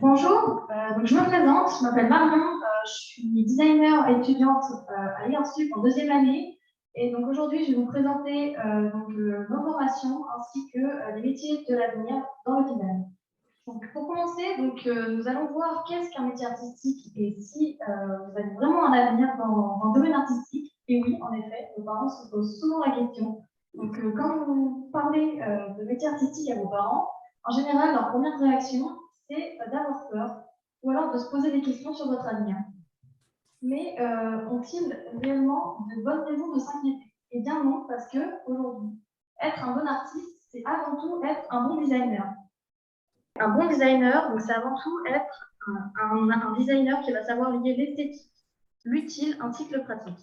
Bonjour, donc je me présente, je m'appelle Marion, je suis designer étudiante à l'IRSUP en deuxième année. Et donc aujourd'hui, je vais vous présenter nos formations ainsi que les métiers de l'avenir dans le design. Donc pour commencer, nous allons voir qu'est-ce qu'un métier artistique et si vous avez vraiment un avenir dans le domaine artistique. Et oui, en effet, nos parents se posent souvent la question. Quand vous parlez de métier artistique à vos parents, en général, leur première réaction, c'est d'avoir peur ou alors de se poser des questions sur votre avenir. Mais ont-ils réellement de bonnes raisons de s'inquiéter? Eh bien non, parce que aujourd'hui, être un bon artiste, c'est avant tout être un bon designer. Un bon designer, donc c'est avant tout être un designer qui va savoir lier l'esthétique, l'utile ainsi que le pratique.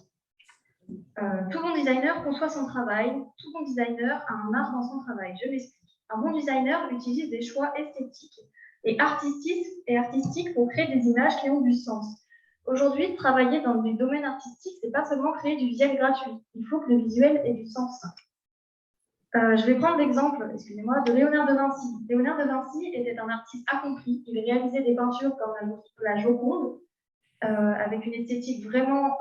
Tout bon designer conçoit son travail, tout bon designer a un art dans son travail. Je m'explique. Un bon designer utilise des choix esthétiques et artistiques pour créer des images qui ont du sens. Aujourd'hui, travailler dans des domaines artistiques, c'est pas seulement créer du visuel gratuit. Il faut que le visuel ait du sens. Je vais prendre l'exemple, excusez-moi, de Léonard de Vinci. Léonard de Vinci était un artiste accompli. Il réalisait des peintures comme la Joconde, avec une esthétique vraiment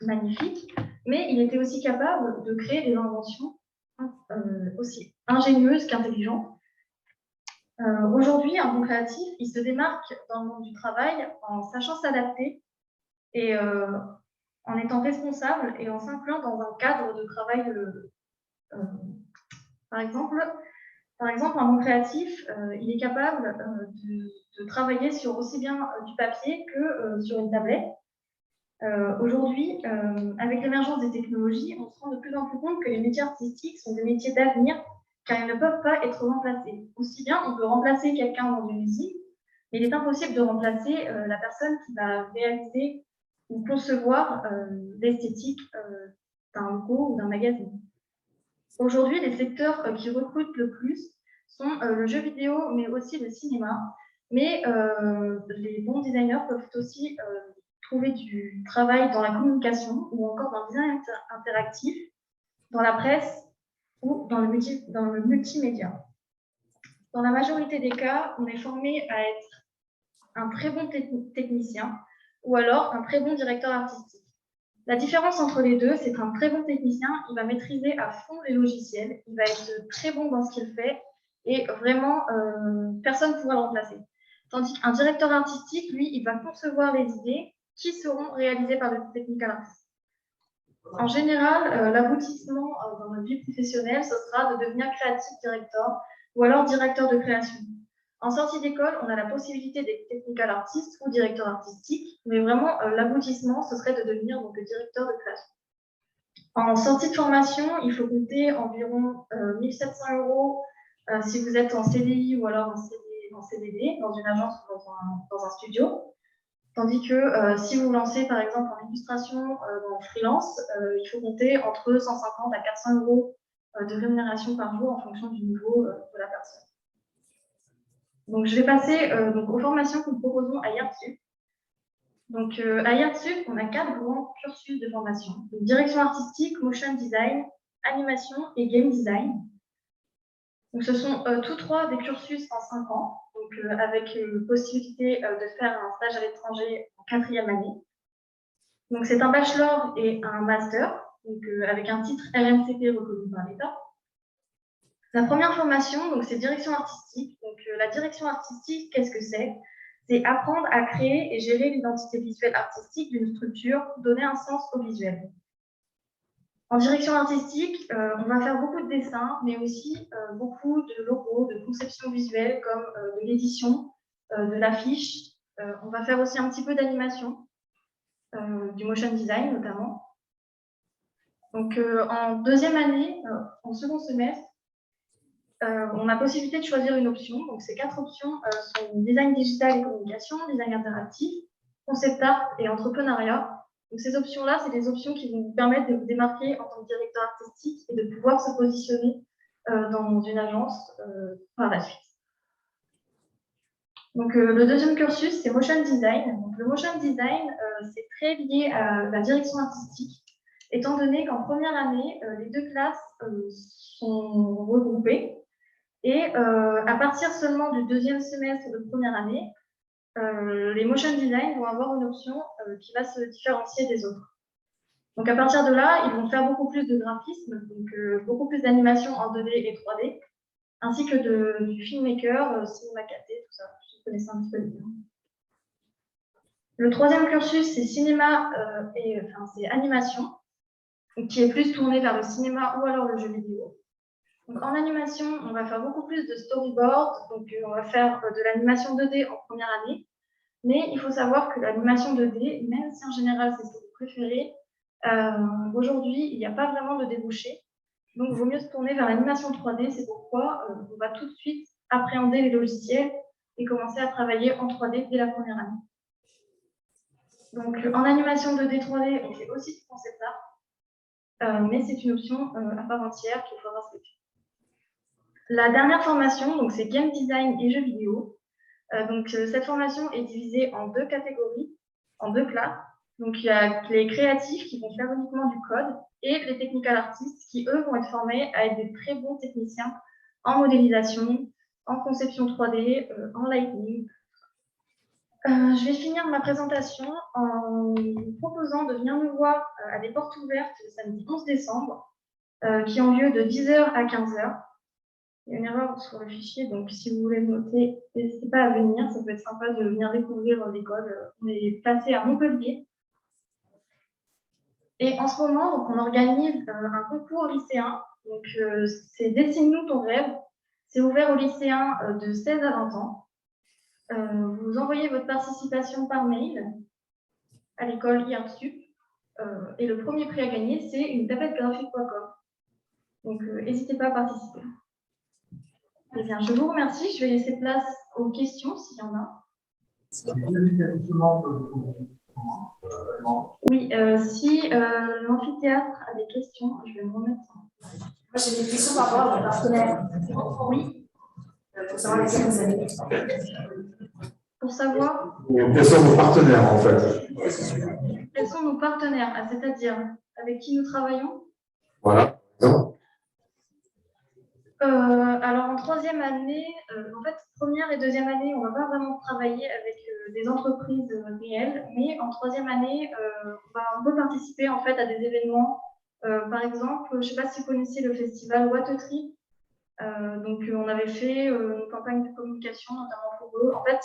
magnifique, mais il était aussi capable de créer des inventions aussi ingénieuses qu'intelligentes. Aujourd'hui, un bon créatif, il se démarque dans le monde du travail en sachant s'adapter et en étant responsable et en s'incluant dans un cadre de travail. Par exemple, un bon créatif, il est capable de travailler sur aussi bien du papier que sur une tablette. Aujourd'hui, avec l'émergence des technologies, on se rend de plus en plus compte que les métiers artistiques sont des métiers d'avenir car ils ne peuvent pas être remplacés. Aussi bien, on peut remplacer quelqu'un dans une usine, mais il est impossible de remplacer la personne qui va réaliser ou concevoir l'esthétique d'un logo ou d'un magazine. Aujourd'hui, les secteurs qui recrutent le plus sont le jeu vidéo, mais aussi le cinéma. Mais les bons designers peuvent aussi trouver du travail dans la communication ou encore dans le design interactif, dans la presse ou dans le multimédia. Dans la majorité des cas, on est formé à être un très bon technicien ou alors un très bon directeur artistique. La différence entre les deux, c'est qu'un très bon technicien, il va maîtriser à fond les logiciels, il va être très bon dans ce qu'il fait et vraiment, personne ne pourra le remplacer. Tandis qu'un directeur artistique, lui, il va concevoir les idées qui seront réalisées par le technical artist. En général, l'aboutissement dans notre vie professionnelle, ce sera de devenir creative director ou alors directeur de création. En sortie d'école, on a la possibilité d'être technical artist ou directeur artistique, mais vraiment, l'aboutissement, ce serait de devenir donc, directeur de création. En sortie de formation, il faut compter environ 1 700 € si vous êtes en CDI ou alors en CDD, dans une agence ou dans un studio. Tandis que si vous vous lancez par exemple en illustration en freelance, il faut compter entre 150 à 400 € de rémunération par jour en fonction du niveau de la personne. Donc, je vais passer aux formations que nous proposons à IARTSUP. Donc, à IARTSUP, on a 4 grands cursus de formation. Donc, direction artistique, motion design, animation et game design. Donc, ce sont tous 3 des cursus en 5 ans, donc, avec possibilité de faire un stage à l'étranger en 4e année. Donc, c'est un bachelor et un master, donc, avec un titre RNCP reconnu par l'État. La première formation, donc, c'est direction artistique. Donc, la direction artistique, qu'est-ce que c'est? C'est apprendre à créer et gérer l'identité visuelle artistique d'une structure, donner un sens au visuel. En direction artistique, on va faire beaucoup de dessins, mais aussi beaucoup de logos, de conception visuelle, comme de l'édition, de l'affiche. On va faire aussi un petit peu d'animation, du motion design notamment. Donc, en 2e année, en 2e semestre, on a possibilité de choisir une option. Donc, ces 4 options sont design digital et communication, design interactif, concept art et entrepreneuriat. Donc, ces options-là, c'est des options qui vont vous permettre de vous démarquer en tant que directeur artistique et de pouvoir se positionner dans une agence par la suite. Donc, le 2e cursus, c'est motion design. Donc, le motion design, c'est très lié à la direction artistique, étant donné qu'en première année, les 2 classes sont regroupées. Et à partir seulement du deuxième semestre de première année, les motion design vont avoir une option qui va se différencier des autres. Donc à partir de là, ils vont faire beaucoup plus de graphisme, donc beaucoup plus d'animation en 2D et 3D, ainsi que du filmmaker, cinéma 4D, tout ça. Je connaissais un petit peu bien. Le troisième cursus, c'est cinéma c'est animation, qui est plus tourné vers le cinéma ou alors le jeu vidéo. Donc, en animation, on va faire beaucoup plus de storyboard, donc on va faire de l'animation 2D en première année, mais il faut savoir que l'animation 2D, même si en général c'est ce que vous préférez, aujourd'hui, il n'y a pas vraiment de débouché. Donc, il vaut mieux se tourner vers l'animation 3D. C'est pourquoi on va tout de suite appréhender les logiciels et commencer à travailler en 3D dès la première année. Donc, en animation 2D 3D, on fait aussi du concept art, mais c'est une option à part entière qu'il faudra respecter. La dernière formation, donc c'est game design et jeux vidéo. Cette formation est divisée en deux catégories, en deux classes. Donc, il y a les créatifs qui vont faire uniquement du code et les technical artists qui, eux, vont être formés à être des très bons techniciens en modélisation, en conception 3D, en lighting. Je vais finir ma présentation en vous proposant de venir nous voir à des portes ouvertes le samedi 11 décembre, qui ont lieu de 10h à 15h. Il y a une erreur sur le fichier, donc si vous voulez noter, n'hésitez pas à venir, ça peut être sympa de venir découvrir l'école. On est placé à Montpellier. Et en ce moment, on organise un concours lycéen. Donc, c'est Dessine-nous ton rêve. C'est ouvert aux lycéens de 16 à 20 ans. Vous envoyez votre participation par mail à l'école IARTSUP. Et le premier prix à gagner, c'est une tablette graphique.com. Donc, n'hésitez pas à participer. Eh bien, je vous remercie. Je vais laisser place aux questions s'il y en a. Oui, si l'amphithéâtre a des questions, je vais me remettre. Moi, j'ai des questions par rapport à vos partenaires. Oui. Pour savoir lesquels vous avez. Pour savoir. Quels sont vos partenaires, en fait? Quels sont nos partenaires, c'est-à-dire avec qui nous travaillons? Voilà. Alors, en troisième année, en fait, première et deuxième année, on ne va pas vraiment travailler avec des entreprises réelles, mais en troisième année, on peut participer en fait à des événements. Par exemple, je ne sais pas si vous connaissez le festival What a Trip. On avait fait une campagne de communication, notamment pour eux. En fait,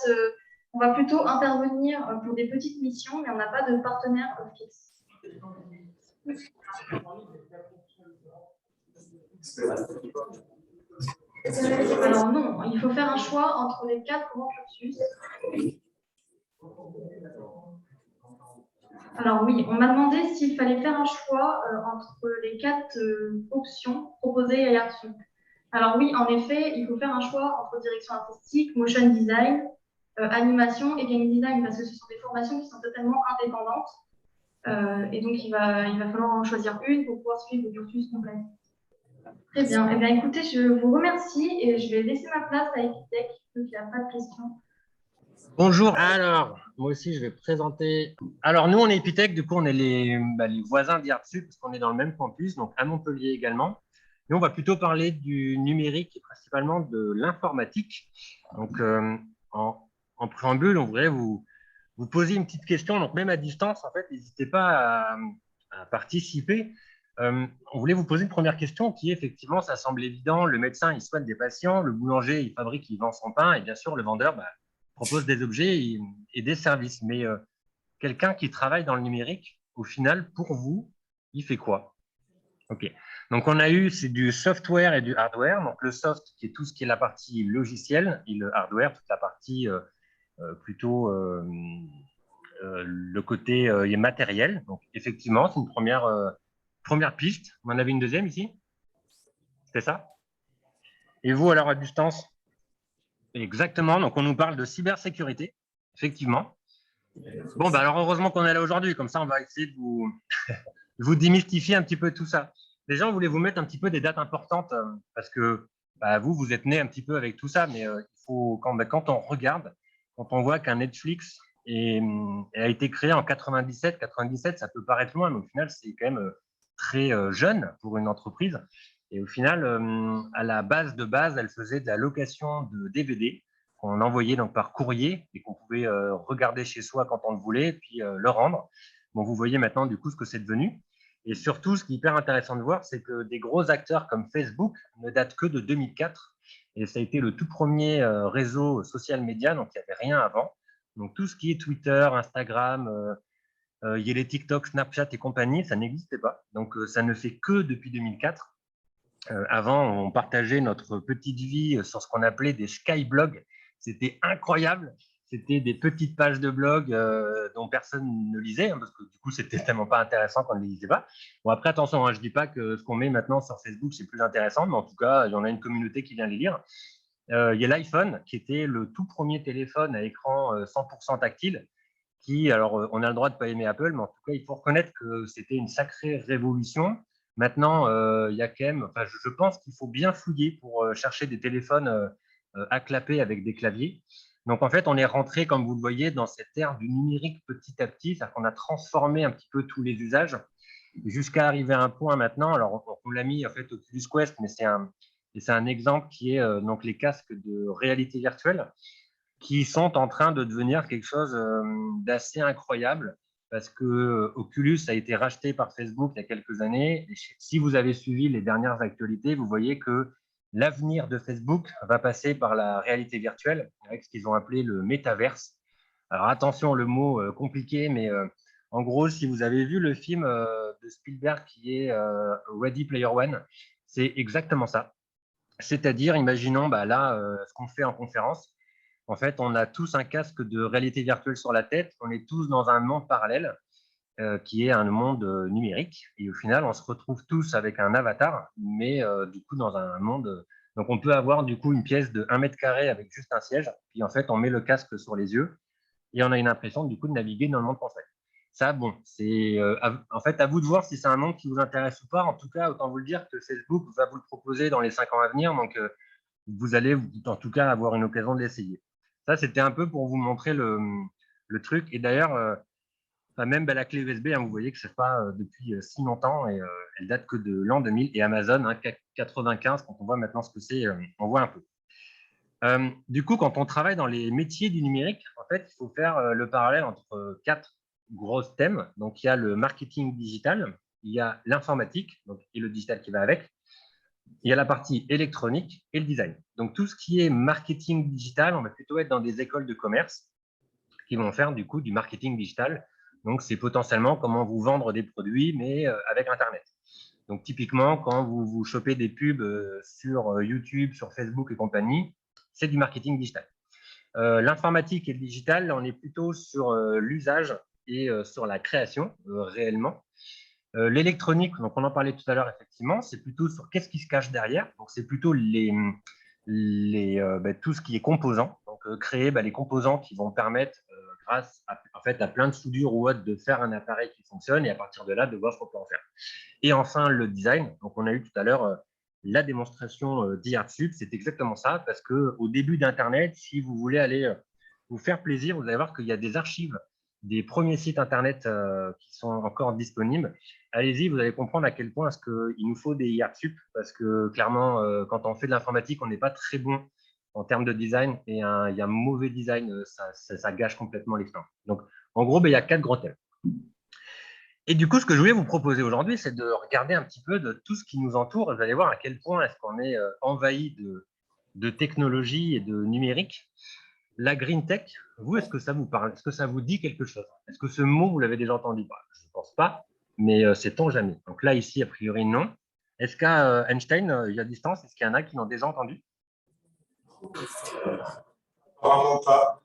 on va plutôt intervenir pour des petites missions, mais on n'a pas de partenaire fixe. Alors non, il faut faire un choix entre les 4 grands cursus. Alors oui, on m'a demandé s'il fallait faire un choix entre les 4 options proposées à IARTSUP. Alors oui, en effet, il faut faire un choix entre direction artistique, motion design, animation et game design, parce que ce sont des formations qui sont totalement indépendantes. Et donc, il va falloir en choisir une pour pouvoir suivre le cursus complet. Très bien. Eh bien, écoutez, je vous remercie et je vais laisser ma place à Epitech, donc il n'y a pas de questions. Bonjour. Alors, moi aussi, je vais présenter. Alors, nous, on est Epitech, du coup, on est les voisins d'IARTSUP, parce qu'on est dans le même campus, donc à Montpellier également. Nous, on va plutôt parler du numérique et principalement de l'informatique. Donc, en préambule, on voudrait vous poser une petite question. Donc, même à distance, en fait, n'hésitez pas à participer. On voulait vous poser une première question qui est effectivement, ça semble évident, le médecin, il soigne des patients, le boulanger, il fabrique, il vend son pain, et bien sûr, le vendeur propose des objets et des services. Mais quelqu'un qui travaille dans le numérique, au final, pour vous, il fait quoi? Ok. Donc, on a eu, c'est du software et du hardware. Donc, le soft, qui est tout ce qui est la partie logicielle, et le hardware, toute la partie plutôt le côté matériel. Donc, effectivement, c'est une première piste. Vous en avez une deuxième ici? C'était ça? Et vous, alors, à distance? Exactement. Donc, on nous parle de cybersécurité, effectivement. Bon, alors, heureusement qu'on est là aujourd'hui. Comme ça, on va essayer de vous démystifier un petit peu tout ça. Déjà, on voulait vous mettre un petit peu des dates importantes parce que vous êtes né un petit peu avec tout ça, mais il faut, quand on regarde, quand on voit qu'un Netflix a été créé en 97, ça peut paraître loin, mais au final, c'est quand même très jeune pour une entreprise. Et au final, à la base de base, elle faisait de la location de DVD qu'on envoyait donc par courrier et qu'on pouvait regarder chez soi quand on le voulait, puis le rendre. Bon, vous voyez maintenant du coup ce que c'est devenu. Et surtout, ce qui est hyper intéressant de voir, c'est que des gros acteurs comme Facebook ne datent que de 2004. Et ça a été le tout premier réseau social média, donc il n'y avait rien avant. Donc tout ce qui est Twitter, Instagram, il y a les TikTok, Snapchat et compagnie, ça n'existait pas. Donc ça ne fait que depuis 2004. Avant, on partageait notre petite vie sur ce qu'on appelait des skyblogs. C'était incroyable. C'était des petites pages de blog dont personne ne lisait, hein, parce que du coup, c'était tellement pas intéressant qu'on ne les lisait pas. Bon, après, attention, hein, je ne dis pas que ce qu'on met maintenant sur Facebook, c'est plus intéressant, mais en tout cas, il y en a une communauté qui vient les lire. Il y a l'iPhone, qui était le tout premier téléphone à écran 100% tactile, qui, alors, on a le droit de ne pas aimer Apple, mais en tout cas, il faut reconnaître que c'était une sacrée révolution. Maintenant, il y a quand même, enfin, je pense qu'il faut bien fouiller pour chercher des téléphones à clapper avec des claviers. Donc, en fait, on est rentré, comme vous le voyez, dans cette ère du numérique petit à petit, c'est-à-dire qu'on a transformé un petit peu tous les usages jusqu'à arriver à un point maintenant. Alors, on l'a mis en fait au Oculus Quest, mais c'est un exemple qui est donc les casques de réalité virtuelle qui sont en train de devenir quelque chose d'assez incroyable parce que Oculus a été racheté par Facebook il y a quelques années. Et si vous avez suivi les dernières actualités, vous voyez que l'avenir de Facebook va passer par la réalité virtuelle avec ce qu'ils ont appelé le métaverse. Alors attention, le mot compliqué, mais en gros, si vous avez vu le film de Spielberg qui est Ready Player One, c'est exactement ça. C'est-à-dire, imaginons là ce qu'on fait en conférence. En fait, on a tous un casque de réalité virtuelle sur la tête. On est tous dans un monde parallèle qui est un monde numérique. Et au final, on se retrouve tous avec un avatar, mais du coup, dans un monde. Donc, on peut avoir du coup une pièce de 1 mètre carré avec juste un siège. Puis en fait, on met le casque sur les yeux et on a une impression du coup de naviguer dans le monde français. Ça, bon, c'est en fait à vous de voir si c'est un monde qui vous intéresse ou pas. En tout cas, autant vous le dire que Facebook va vous le proposer dans les 5 ans à venir. Donc, vous allez en tout cas avoir une occasion de l'essayer. Ça, c'était un peu pour vous montrer le truc. Et d'ailleurs, même la clé USB, hein, vous voyez que ce n'est pas depuis si longtemps et elle date que de l'an 2000. Et Amazon, hein, 95, quand on voit maintenant ce que c'est, on voit un peu. Du coup, quand on travaille dans les métiers du numérique, en fait, il faut faire le parallèle entre 4 gros thèmes. Donc, il y a le marketing digital, il y a l'informatique et le digital qui va avec. Il y a la partie électronique et le design. Donc, tout ce qui est marketing digital, on va plutôt être dans des écoles de commerce qui vont faire du coup du marketing digital. Donc, c'est potentiellement comment vous vendre des produits, mais avec Internet. Donc, typiquement, quand vous chopez des pubs sur YouTube, sur Facebook et compagnie, c'est du marketing digital. L'informatique et le digital, on est plutôt sur l'usage et sur la création réellement. L'électronique, donc on en parlait tout à l'heure, effectivement, c'est plutôt sur qu'est-ce qui se cache derrière. Donc, c'est plutôt tout ce qui est composants. Donc, créer les composants qui vont permettre, grâce à plein de soudures ou autres, de faire un appareil qui fonctionne et à partir de là, de voir ce qu'on peut en faire. Et enfin, le design. Donc, on a eu tout à l'heure la démonstration d'IRTSUB. C'est exactement ça, parce qu'au début d'Internet, si vous voulez aller vous faire plaisir, vous allez voir qu'il y a des archives des premiers sites Internet qui sont encore disponibles. Allez-y, vous allez comprendre à quel point est-ce qu'il nous faut des IRTSUB, parce que clairement, quand on fait de l'informatique, on n'est pas très bon en termes de design, et il y a un mauvais design, ça gâche complètement l'expérience. Donc, en gros, il y a 4 gros thèmes. Et du coup, ce que je voulais vous proposer aujourd'hui, c'est de regarder un petit peu de tout ce qui nous entoure. Vous allez voir à quel point est-ce qu'on est envahi de technologie et de numérique. La green tech, vous, est-ce que ça vous parle? Est-ce que ça vous dit quelque chose? Est-ce que ce mot, vous l'avez déjà entendu? Je ne pense pas, mais sait-on jamais. Donc là, ici, a priori, non. Est-ce qu'à Einstein, il y a distance, est-ce qu'il y en a qui l'ont déjà entendu? Apparemment pas.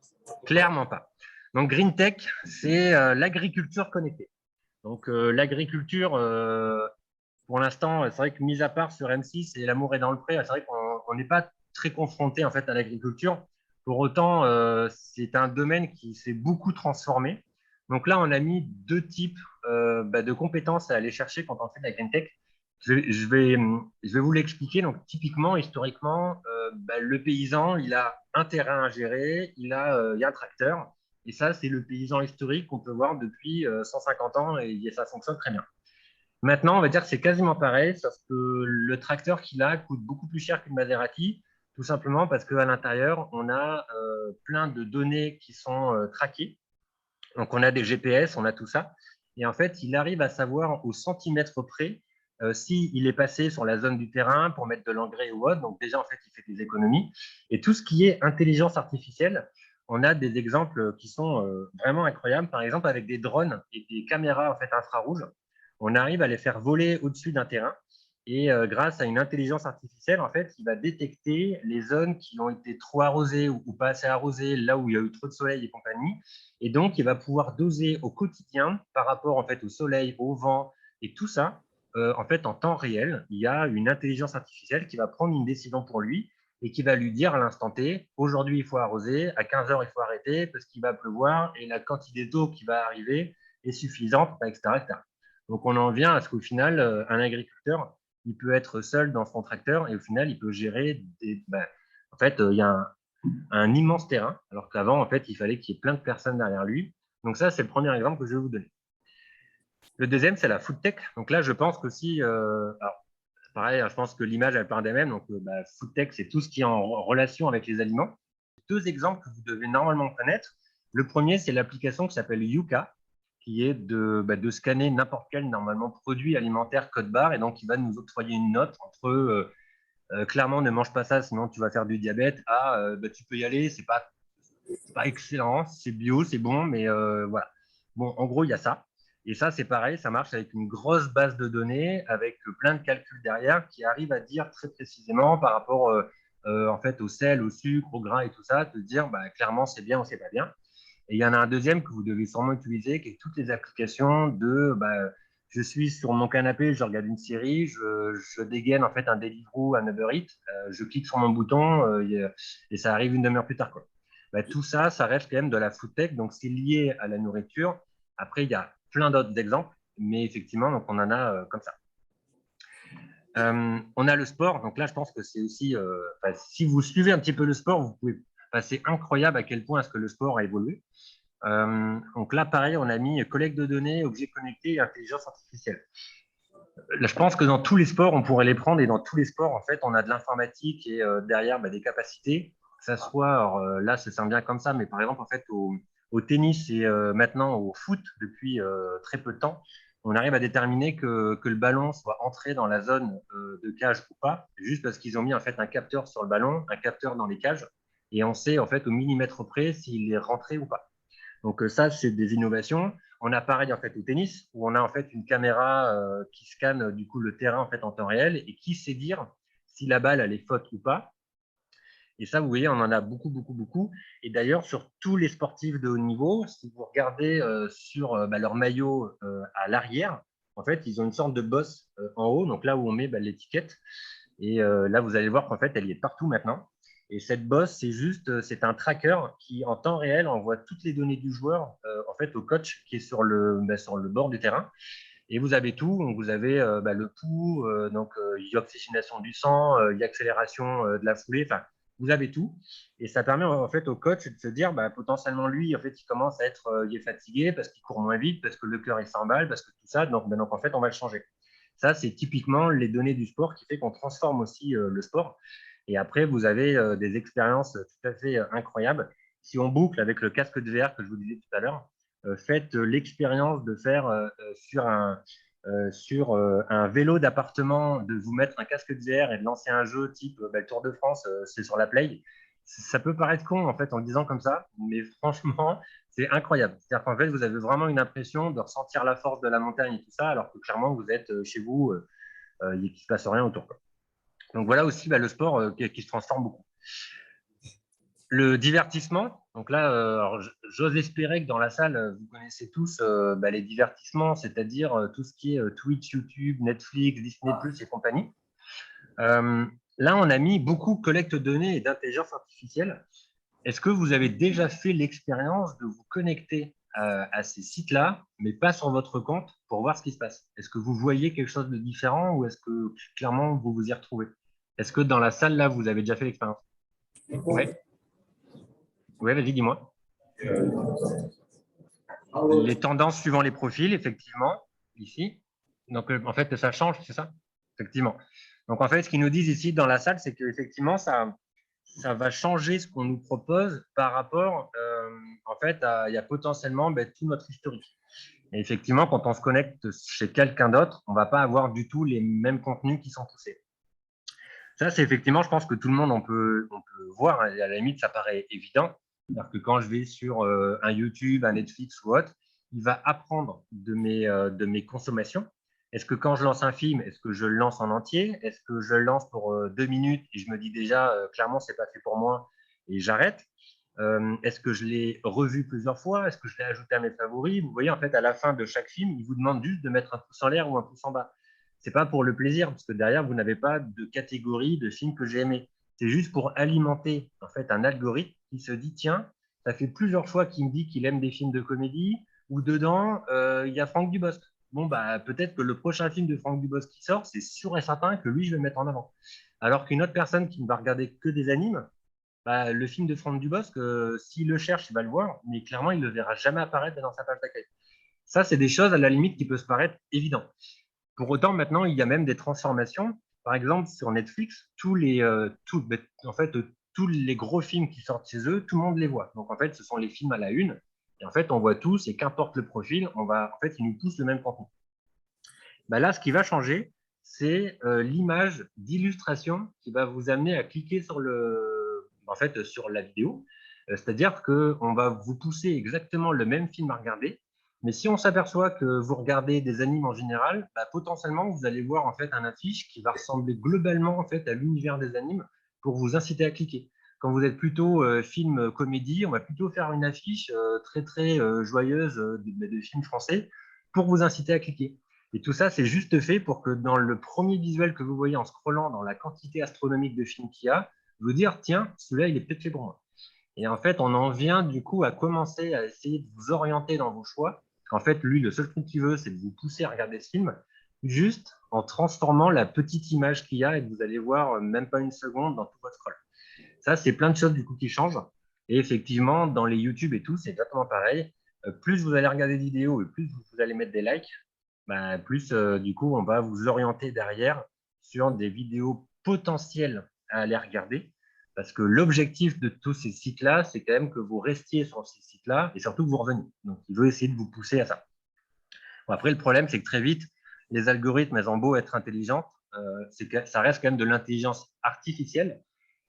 Clairement pas. Donc, green tech, c'est l'agriculture connectée. Donc, l'agriculture, pour l'instant, c'est vrai que mis à part sur M6 et L'amour est dans le pré, c'est vrai qu'on n'est pas très confronté en fait à l'agriculture. Pour autant, c'est un domaine qui s'est beaucoup transformé. Donc là, on a mis 2 types de compétences à aller chercher quand on fait de la green tech. Je vais vous l'expliquer. Donc, typiquement, historiquement, le paysan, il a un terrain à gérer, il y a un tracteur. Et ça, c'est le paysan historique qu'on peut voir depuis 150 ans et ça fonctionne très bien. Maintenant, on va dire que c'est quasiment pareil, sauf que le tracteur qu'il a coûte beaucoup plus cher qu'une Maserati, tout simplement parce qu'à l'intérieur, on a plein de données qui sont traquées. Donc, on a des GPS, on a tout ça. Et en fait, il arrive à savoir au centimètre près s'il est passé sur la zone du terrain pour mettre de l'engrais ou autre. Donc, déjà, en fait, il fait des économies. Et tout ce qui est intelligence artificielle, on a des exemples qui sont vraiment incroyables. Par exemple, avec des drones et des caméras en fait, infrarouges, on arrive à les faire voler au-dessus d'un terrain. Et grâce à une intelligence artificielle, en fait, il va détecter les zones qui ont été trop arrosées ou pas assez arrosées, là où il y a eu trop de soleil et compagnie. Et donc, il va pouvoir doser au quotidien par rapport en fait, au soleil, au vent et tout ça. En fait, en temps réel, il y a une intelligence artificielle qui va prendre une décision pour lui et qui va lui dire à l'instant T, aujourd'hui, il faut arroser, à 15 heures, il faut arrêter parce qu'il va pleuvoir et la quantité d'eau qui va arriver est suffisante, etc., etc. Donc, on en vient à ce qu'au final, un agriculteur, il peut être seul dans son tracteur et au final, il peut gérer des… en fait, il y a un immense terrain, alors qu'avant, en fait, il fallait qu'il y ait plein de personnes derrière lui. Donc ça, c'est le premier exemple que je vais vous donner. Le deuxième, c'est la food tech. Donc là, je pense que si… alors, pareil, je pense que l'image, elle part des mêmes. Donc, food tech, c'est tout ce qui est en relation avec les aliments. Deux exemples que vous devez normalement connaître. Le premier, c'est l'application qui s'appelle Yuka, qui est de scanner n'importe quel, normalement, produit alimentaire code barre, et donc qui va nous octroyer une note entre clairement, ne mange pas ça, sinon tu vas faire du diabète. Tu peux y aller, c'est pas excellent, c'est bio, c'est bon, mais voilà. Bon, en gros, il y a ça. Et ça, c'est pareil, ça marche avec une grosse base de données, avec plein de calculs derrière qui arrivent à dire très précisément par rapport en fait, au sel, au sucre, au gras et tout ça, te dire clairement c'est bien ou c'est pas bien. Et il y en a un deuxième que vous devez sûrement utiliser, qui est toutes les applications de je suis sur mon canapé, je regarde une série, je dégaine en fait un Deliveroo, un Uber Eats, je clique sur mon bouton et ça arrive une demi-heure plus tard, quoi. Tout ça, ça reste quand même de la food tech, donc c'est lié à la nourriture. Après, il y a plein d'autres exemples, mais effectivement, donc on en a comme ça. On a le sport, donc là, je pense que c'est aussi, si vous suivez un petit peu le sport, vous pouvez, c'est incroyable à quel point est-ce que le sport a évolué. Donc là, pareil, on a mis collecte de données, objets connectés et intelligence artificielle. Là, je pense que dans tous les sports, on pourrait les prendre et dans tous les sports, en fait, on a de l'informatique et derrière des capacités. Que ça soit, alors, là, ça semble bien comme ça, mais par exemple, en fait, au tennis et maintenant au foot, depuis très peu de temps, on arrive à déterminer que le ballon soit entré dans la zone de cage ou pas, juste parce qu'ils ont mis en fait un capteur sur le ballon, un capteur dans les cages, et on sait en fait au millimètre près s'il est rentré ou pas. Donc ça, c'est des innovations. On a pareil en fait au tennis, où on a en fait une caméra qui scanne du coup le terrain en fait en temps réel et qui sait dire si la balle elle est faute ou pas. Et ça, vous voyez, on en a beaucoup, beaucoup, beaucoup. Et d'ailleurs, sur tous les sportifs de haut niveau, si vous regardez sur leur maillot à l'arrière, en fait, ils ont une sorte de bosse en haut, donc là où on met l'étiquette. Et là, vous allez voir qu'en fait, elle y est partout maintenant. Et cette bosse, c'est un tracker qui, en temps réel, envoie toutes les données du joueur en fait au coach qui est sur sur le bord du terrain. Et vous avez tout. Donc, vous avez le pouls, donc oxygénation du sang, accélération de la foulée. Enfin, vous avez tout. Et ça permet en fait au coach de se dire, potentiellement lui, en fait, il commence à être, il est fatigué parce qu'il court moins vite, parce que le cœur il s'emballe, parce que tout ça. Donc en fait, on va le changer. Ça, c'est typiquement les données du sport qui fait qu'on transforme aussi le sport. Et après, vous avez des expériences tout à fait incroyables. Si on boucle avec le casque de VR que je vous disais tout à l'heure, faites l'expérience de faire sur un vélo d'appartement, de vous mettre un casque de VR et de lancer un jeu type Tour de France, c'est sur la Play. Ça peut paraître con en fait en le disant comme ça, mais franchement, c'est incroyable. C'est-à-dire qu'en fait, vous avez vraiment une impression de ressentir la force de la montagne et tout ça, alors que clairement, vous êtes chez vous et qu'il ne se passe rien autour, quoi. Donc voilà aussi le sport qui se transforme beaucoup. Le divertissement, donc là, j'ose espérer que dans la salle, vous connaissez tous les divertissements, c'est-à-dire tout ce qui est Twitch, YouTube, Netflix, Disney+, et compagnie. Là, on a mis beaucoup de collecte de données et d'intelligence artificielle. Est-ce que vous avez déjà fait l'expérience de vous connecter à ces sites-là, mais pas sur votre compte, pour voir ce qui se passe? Est-ce que vous voyez quelque chose de différent ou est-ce que clairement vous vous y retrouvez? Est-ce que dans la salle, là, vous avez déjà fait l'expérience? Oui. Oui, vas-y, dis-moi. Les tendances suivant les profils, effectivement, ici. Donc, en fait, ça change, c'est ça? Effectivement. Donc, en fait, ce qu'ils nous disent ici dans la salle, c'est qu'effectivement, ça va changer ce qu'on nous propose par rapport, en fait, il y a potentiellement tout notre historique. Et effectivement, quand on se connecte chez quelqu'un d'autre, on ne va pas avoir du tout les mêmes contenus qui sont poussés. Ça, c'est effectivement, je pense que tout le monde, on peut voir, hein, et à la limite, ça paraît évident. C'est-à-dire que quand je vais sur un YouTube, un Netflix ou autre, il va apprendre de mes consommations. Est-ce que quand je lance un film, est-ce que je le lance en entier? Est-ce que je le lance pour 2 minutes et je me dis déjà, clairement, ce n'est pas fait pour moi et j'arrête? Est-ce que je l'ai revu plusieurs fois? Est-ce que je l'ai ajouté à mes favoris? Vous voyez, en fait, à la fin de chaque film, il vous demande juste de mettre un pouce en l'air ou un pouce en bas. Ce n'est pas pour le plaisir, parce que derrière, vous n'avez pas de catégorie de films que j'ai aimés. C'est juste pour alimenter en fait un algorithme qui se dit tiens, ça fait plusieurs fois qu'il me dit qu'il aime des films de comédie où dedans il y a Franck Dubosc. Bon bah peut-être que le prochain film de Franck Dubosc qui sort, c'est sûr et certain que lui je vais le mettre en avant. Alors qu'une autre personne qui ne va regarder que des animes, bah, le film de Franck Dubosc, s'il le cherche, il va le voir, mais clairement il ne le verra jamais apparaître dans sa page d'accueil. Ça, c'est des choses à la limite qui peuvent se paraître évidentes. Pour autant, maintenant, il y a même des transformations. Par exemple, sur Netflix, tous les gros films qui sortent chez eux, tout le monde les voit. Donc, en fait, ce sont les films à la une. Et en fait, on voit tous, et qu'importe le profil, ils nous poussent le même contenu. Bah là, ce qui va changer, c'est l'image d'illustration qui va vous amener à cliquer sur sur la vidéo. C'est-à-dire qu'on va vous pousser exactement le même film à regarder. Mais si on s'aperçoit que vous regardez des animes en général, bah, potentiellement, vous allez voir en fait un affiche qui va ressembler globalement en fait à l'univers des animes pour vous inciter à cliquer. Quand vous êtes plutôt film comédie, on va plutôt faire une affiche très très joyeuse de films français pour vous inciter à cliquer. Et tout ça, c'est juste fait pour que dans le premier visuel que vous voyez en scrollant dans la quantité astronomique de films qu'il y a, vous dire tiens, celui-là, il est peut-être fait pour moi. Et en fait, on en vient du coup à commencer à essayer de vous orienter dans vos choix. En fait, lui, le seul truc qu'il veut, c'est de vous pousser à regarder ce film, juste en transformant la petite image qu'il y a et que vous allez voir même pas une seconde dans tout votre scroll. Ça, c'est plein de choses du coup qui changent. Et effectivement, dans les YouTube et tout, c'est exactement pareil. Plus vous allez regarder des vidéos et plus vous allez mettre des likes, bah, plus du coup, on va vous orienter derrière sur des vidéos potentielles à aller regarder. Parce que l'objectif de tous ces sites-là, c'est quand même que vous restiez sur ces sites-là et surtout que vous reveniez. Donc, il veut essayer de vous pousser à ça. Bon, après, le problème, c'est que très vite, les algorithmes, elles ont beau être intelligentes, ça reste quand même de l'intelligence artificielle.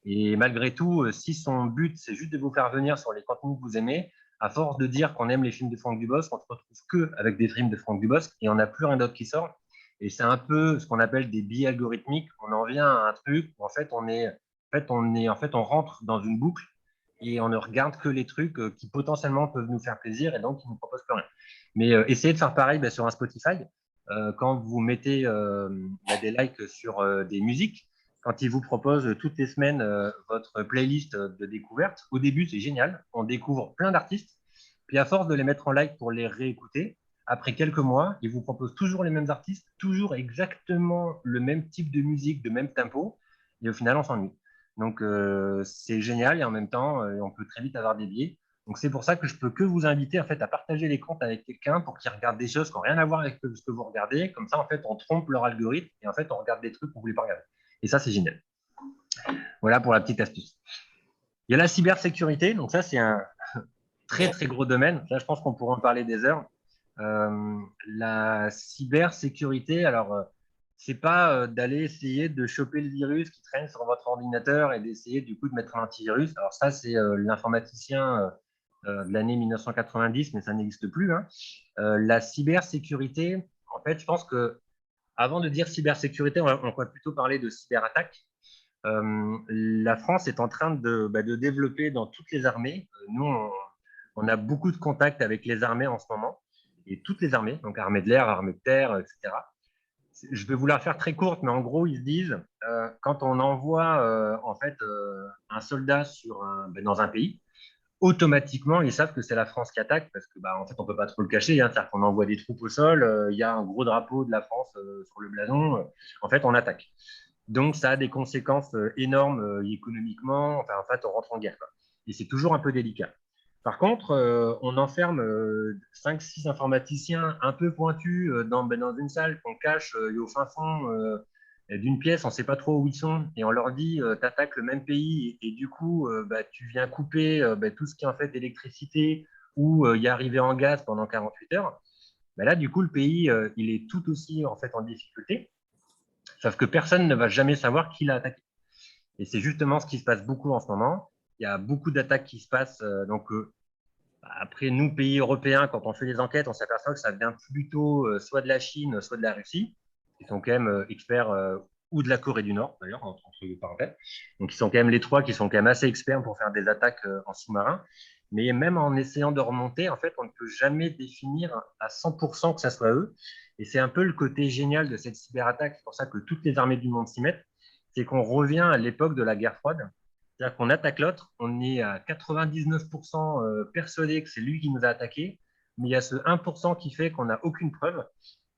Et malgré tout, si son but, c'est juste de vous faire venir sur les contenus que vous aimez, à force de dire qu'on aime les films de Franck Dubosc, on ne se retrouve qu'avec des films de Franck Dubosc et on n'a plus rien d'autre qui sort. Et c'est un peu ce qu'on appelle des biais algorithmiques. On en vient à un truc où en fait, on rentre dans une boucle et on ne regarde que les trucs qui potentiellement peuvent nous faire plaisir et donc qui ne nous proposent plus rien. Mais essayez de faire pareil sur un Spotify. Quand vous mettez des likes sur des musiques, quand il vous propose toutes les semaines votre playlist de découverte, au début, c'est génial. On découvre plein d'artistes. Puis à force de les mettre en like pour les réécouter, après quelques mois, il vous propose toujours les mêmes artistes, toujours exactement le même type de musique, de même tempo. Et au final, on s'ennuie. Donc, c'est génial et en même temps, on peut très vite avoir des biais. Donc, c'est pour ça que je peux que vous inviter en fait, à partager les comptes avec quelqu'un pour qu'il regarde des choses qui n'ont rien à voir avec ce que vous regardez. Comme ça, en fait, on trompe leur algorithme et en fait, on regarde des trucs qu'on ne voulait pas regarder. Et ça, c'est génial. Voilà pour la petite astuce. Il y a la cybersécurité. Donc, ça, c'est un très, très gros domaine. Là, je pense qu'on pourra en parler des heures. La cybersécurité, alors, c'est pas d'aller essayer de choper le virus qui traîne sur votre ordinateur et d'essayer du coup de mettre un antivirus. Alors ça, c'est l'informaticien de l'année 1990, mais ça n'existe plus. Hein. La cybersécurité, en fait, je pense que avant de dire cybersécurité, on va plutôt parler de cyberattaque. La France est en train de développer dans toutes les armées. Nous, on a beaucoup de contacts avec les armées en ce moment, et toutes les armées, donc armée de l'air, armée de terre, etc. Je vais vous la faire très courte, mais en gros, ils se disent, quand on envoie un soldat dans un pays, automatiquement, ils savent que c'est la France qui attaque parce que, en fait, on ne peut pas trop le cacher. Hein, c'est-à-dire qu'on envoie des troupes au sol, il y a un gros drapeau de la France sur le blason. En fait, on attaque. Donc, ça a des conséquences énormes économiquement. Enfin, en fait, on rentre en guerre. Quoi. Et c'est toujours un peu délicat. Par contre, on enferme 5-6 informaticiens un peu pointus dans une salle qu'on cache au fin fond d'une pièce, on ne sait pas trop où ils sont, et on leur dit tu attaques le même pays, et du coup, tu viens couper tout ce qui est en fait électricité ou y arriver en gaz pendant 48 heures. Là, du coup, le pays, il est tout aussi en fait en difficulté, sauf que personne ne va jamais savoir qui l'a attaqué. Et c'est justement ce qui se passe beaucoup en ce moment. Il y a beaucoup d'attaques qui se passent. Après, nous, pays européens, quand on fait des enquêtes, on s'aperçoit que ça vient plutôt soit de la Chine, soit de la Russie, qui sont quand même experts, ou de la Corée du Nord, d'ailleurs, entre parenthèses. Donc, ils sont quand même les trois qui sont quand même assez experts pour faire des attaques en sous-marin. Mais même en essayant de remonter, en fait, on ne peut jamais définir à 100% que ça soit eux. Et c'est un peu le côté génial de cette cyberattaque. C'est pour ça que toutes les armées du monde s'y mettent. C'est qu'on revient à l'époque de la guerre froide. C'est-à-dire qu'on attaque l'autre, on est à 99% persuadé que c'est lui qui nous a attaqué, mais il y a ce 1% qui fait qu'on n'a aucune preuve,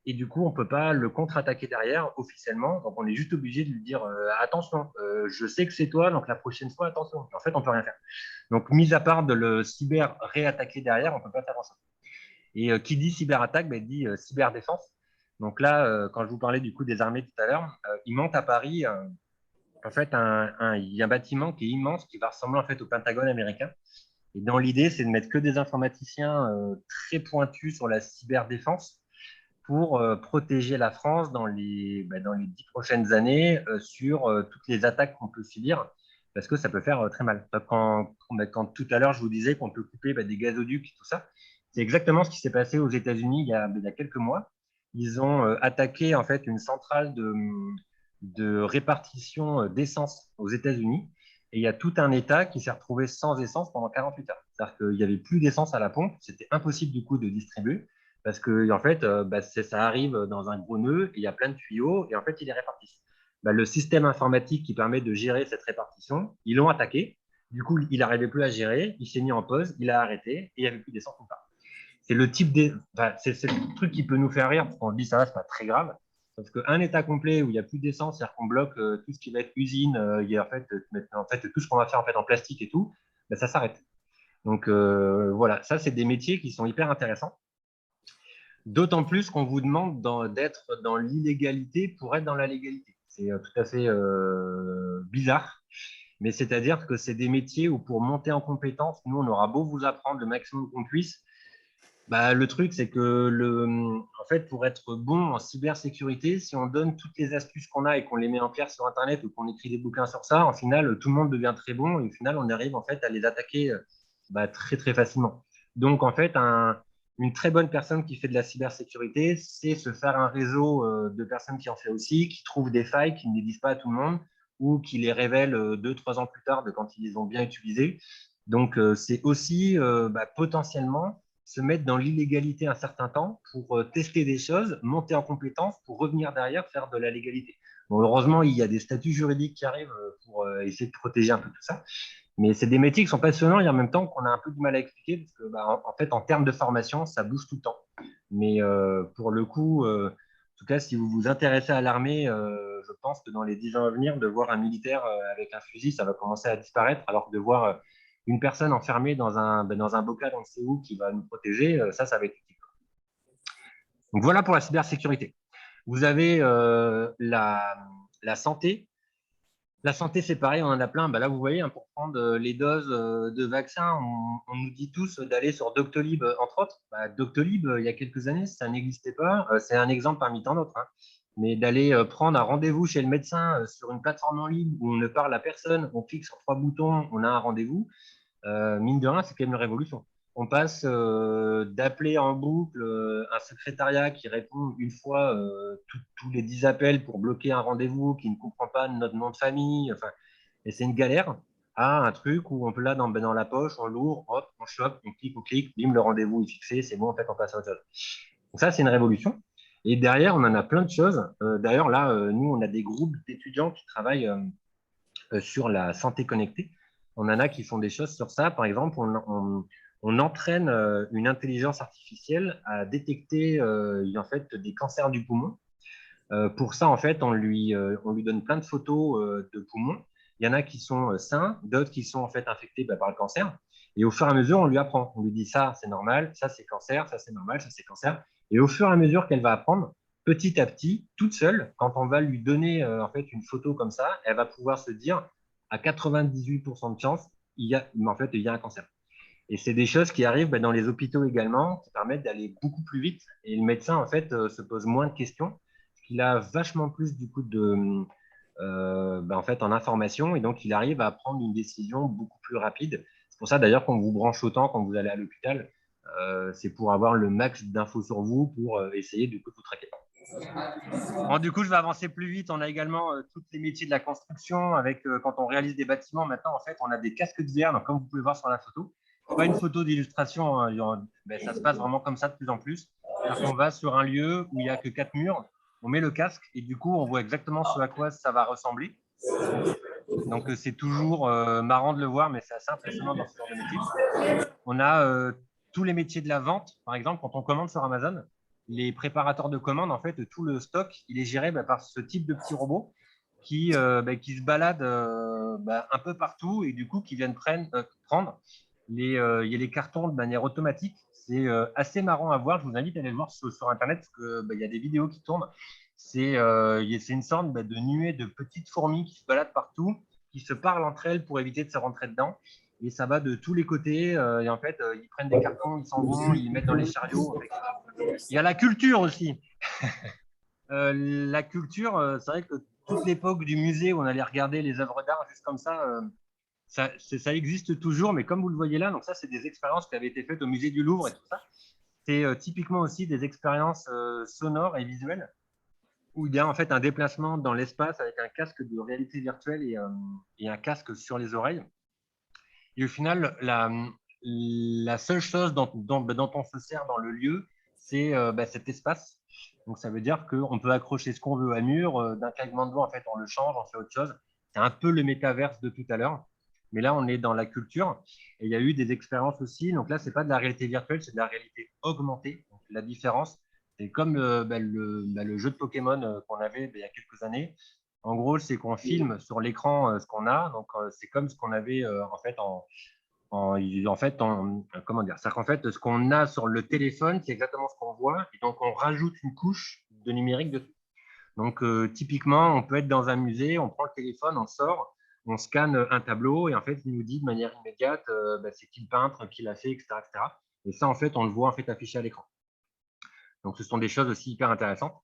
et du coup, on ne peut pas le contre-attaquer derrière officiellement, donc on est juste obligé de lui dire attention, je sais que c'est toi, donc la prochaine fois, attention. En fait, on ne peut rien faire. Donc, mis à part de le cyber réattaquer derrière, on ne peut pas faire en sorte. Et qui dit cyberattaque, dit cyberdéfense. Donc là, quand je vous parlais du coup des armées tout à l'heure, il monte à Paris en fait, il y a un bâtiment qui est immense, qui va ressembler en fait au Pentagone américain. Et dans l'idée, c'est de mettre que des informaticiens très pointus sur la cyberdéfense pour protéger la France dans les 10 prochaines années sur toutes les attaques qu'on peut subir, parce que ça peut faire très mal. Quand tout à l'heure, je vous disais qu'on peut couper des gazoducs, tout ça, c'est exactement ce qui s'est passé aux États-Unis il y a quelques mois. Ils ont attaqué en fait une centrale de répartition d'essence aux États-Unis. Et il y a tout un État qui s'est retrouvé sans essence pendant 48 heures. C'est-à-dire qu'il n'y avait plus d'essence à la pompe. C'était impossible du coup de distribuer parce que en fait, ça arrive dans un gros nœud et il y a plein de tuyaux et en fait, ils les répartissent. Le système informatique qui permet de gérer cette répartition, ils l'ont attaqué. Du coup, il n'arrivait plus à gérer. Il s'est mis en pause, il a arrêté et il n'y avait plus d'essence nulle part. C'est le type c'est le truc qui peut nous faire rire parce qu'on se dit ça va, c'est pas très grave. Parce qu'un état complet où il n'y a plus d'essence, c'est-à-dire qu'on bloque tout ce qui va être usine, en fait, tout ce qu'on va faire en fait en plastique et tout, ça s'arrête. Donc voilà, ça c'est des métiers qui sont hyper intéressants. D'autant plus qu'on vous demande d'être dans l'illégalité pour être dans la légalité. C'est tout à fait bizarre, mais c'est-à-dire que c'est des métiers où pour monter en compétence, nous on aura beau vous apprendre le maximum qu'on puisse. Le truc, c'est que en fait, pour être bon en cybersécurité, si on donne toutes les astuces qu'on a et qu'on les met en clair sur Internet ou qu'on écrit des bouquins sur ça, en final, tout le monde devient très bon et au final, on arrive en fait à les attaquer très très facilement. Donc, en fait, une très bonne personne qui fait de la cybersécurité, c'est se faire un réseau de personnes qui en fait aussi, qui trouvent des failles, qui ne les disent pas à tout le monde ou qui les révèlent 2-3 ans plus tard de quand ils les ont bien utilisés. Donc, c'est aussi potentiellement se mettre dans l'illégalité un certain temps pour tester des choses, monter en compétence pour revenir derrière faire de la légalité. Bon, heureusement, il y a des statuts juridiques qui arrivent pour essayer de protéger un peu tout ça. Mais c'est des métiers qui sont passionnants et en même temps qu'on a un peu du mal à expliquer parce que, en fait, en termes de formation, ça bouge tout le temps. Mais pour le coup, en tout cas, si vous vous intéressez à l'armée, je pense que dans les 10 ans à venir, de voir un militaire avec un fusil, ça va commencer à disparaître, alors que de voir une personne enfermée dans un bocal, on ne sait où, qui va nous protéger, ça va être utile. Donc voilà pour la cybersécurité. Vous avez la santé. La santé, c'est pareil, on en a plein. Là, vous voyez, pour prendre les doses de vaccins, on nous dit tous d'aller sur Doctolib, entre autres. Doctolib, il y a quelques années, ça n'existait pas. C'est un exemple parmi tant d'autres. Mais d'aller prendre un rendez-vous chez le médecin sur une plateforme en ligne où on ne parle à personne, on clique sur 3 boutons, on a un rendez-vous. Mine de rien, c'est quand même une révolution. On passe d'appeler en boucle un secrétariat qui répond une fois tous les 10 appels pour bloquer un rendez-vous, qui ne comprend pas notre nom de famille, et c'est une galère, à un truc où on peut là dans la poche, on l'ouvre, hop, on chope, on clique, bim, le rendez-vous est fixé, c'est bon, en fait, on passe à autre chose. Donc ça, c'est une révolution. Et derrière, on en a plein de choses. D'ailleurs, là, nous, on a des groupes d'étudiants qui travaillent sur la santé connectée. On en a qui font des choses sur ça. Par exemple, on entraîne une intelligence artificielle à détecter en fait des cancers du poumon. Pour ça, en fait, on lui donne plein de photos de poumons Il y en a qui sont sains, d'autres qui sont en fait infectés par le cancer. Et au fur et à mesure, on lui apprend. On lui dit ça, c'est normal, ça, c'est cancer, ça, c'est normal, ça, c'est cancer. Et au fur et à mesure qu'elle va apprendre, petit à petit, toute seule, quand on va lui donner en fait une photo comme ça, elle va pouvoir se dire à 98% de chance, en fait, il y a un cancer. Et c'est des choses qui arrivent dans les hôpitaux également, qui permettent d'aller beaucoup plus vite. Et le médecin, en fait, se pose moins de questions, parce qu'il a vachement plus du coup en fait, en information, et donc il arrive à prendre une décision beaucoup plus rapide. C'est pour ça d'ailleurs qu'on vous branche autant quand vous allez à l'hôpital, c'est pour avoir le max d'infos sur vous, pour essayer du coup de vous traquer. Bon, du coup, je vais avancer plus vite. On a également tous les métiers de la construction, avec quand on réalise des bâtiments, maintenant, en fait, on a des casques de VR, donc, comme vous pouvez voir sur la photo. Ce n'est pas une photo d'illustration, hein, ça se passe vraiment comme ça de plus en plus. C'est-à-dire qu'on va sur un lieu où il n'y a que 4 murs, on met le casque et du coup, on voit exactement ce à quoi ça va ressembler. Donc, c'est toujours marrant de le voir, mais c'est assez impressionnant dans ce genre de métier. On a tous les métiers de la vente, par exemple, quand on commande sur Amazon, les préparateurs de commandes, en fait, tout le stock, il est géré par ce type de petits robots qui se baladent un peu partout et du coup qui viennent prendre les cartons de manière automatique. C'est assez marrant à voir. Je vous invite à aller le voir sur Internet parce qu'il y a des vidéos qui tournent. C'est une sorte de nuée de petites fourmis qui se baladent partout, qui se parlent entre elles pour éviter de se rentrer dedans. Et ça va de tous les côtés. Et en fait, ils prennent des cartons, ils s'en vont, ils les mettent dans les chariots. Il y a la culture aussi. La culture, c'est vrai que toute l'époque du musée où on allait regarder les œuvres d'art juste comme ça existe toujours. Mais comme vous le voyez là, donc ça, c'est des expériences qui avaient été faites au musée du Louvre et tout ça. C'est typiquement aussi des expériences sonores et visuelles où il y a en fait un déplacement dans l'espace avec un casque de réalité virtuelle et un casque sur les oreilles. Et au final, la seule chose dont on se sert dans le lieu, c'est cet espace. Donc, ça veut dire qu'on peut accrocher ce qu'on veut à mur. D'un claquement de doigts, en fait, on le change, on fait autre chose. C'est un peu le métaverse de tout à l'heure. Mais là, on est dans la culture. Et il y a eu des expériences aussi. Donc là, ce n'est pas de la réalité virtuelle, c'est de la réalité augmentée. Donc, la différence, c'est comme le jeu de Pokémon qu'on avait il y a quelques années. En gros, c'est qu'on filme sur l'écran ce qu'on a. Donc, c'est comme ce qu'on avait en fait comment dire, c'est qu'en fait, ce qu'on a sur le téléphone, c'est exactement ce qu'on voit. Et donc, on rajoute une couche de numérique dessus. Donc, typiquement, on peut être dans un musée, on prend le téléphone, on sort, on scanne un tableau et en fait, il nous dit de manière immédiate c'est qui le peintre, qui l'a fait, etc., etc. Et ça, en fait, on le voit en fait affiché à l'écran. Donc, ce sont des choses aussi hyper intéressantes.